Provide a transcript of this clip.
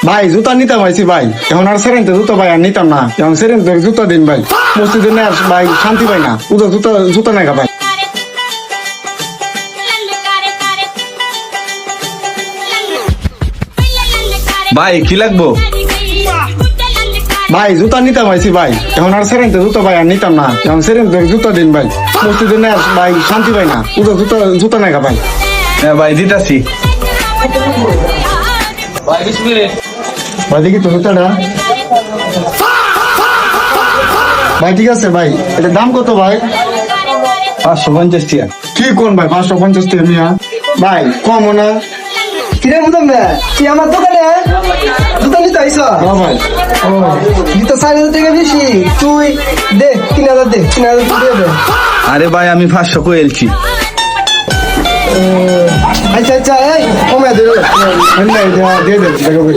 ভাই জুতা নিতাম আইছি ভাই, এখন আর সেরেন তো জুতা ভাই আর নিতাম না, এখন সেরেন তো জুতা দিন ভাই, মসজিদে নেই ভাই, শান্তি পাই না, জুতা জুতা নেগা ভাই। ভাই কি লাগবো? ভাই জুতা নিতাম আইছি ভাই, এখন আর সেরেন তো জুতা ভাই আর নিতাম না, এখন সেরেন তো জুতা দিন ভাই, মসজিদে নেই ভাই, শান্তি পাই না, জুতা নেগা ভাই। হ্যাঁ ভাই দিতাছি। ভাই দেখি তো জুতাটা। ভাই ঠিক আছে ভাই, এটা দাম কত ভাই? 550 টাকা। কি কোন ভাই 550 টাকা মিয়া? ভাই কম না? কিরে বুঝলাম না, তুই আমার দোকানে জুতা নিতে আইস? হ্যাঁ ভাই। জুতা 4,000 টাকা বেশি, তুই দে 3,000 দে, 3,000 দিয়ে দে। আরে ভাই আমি 500 কইলছি। আচ্ছা আচ্ছা, এই কমে দে। দিয়ে দেন, দেখো ভাই।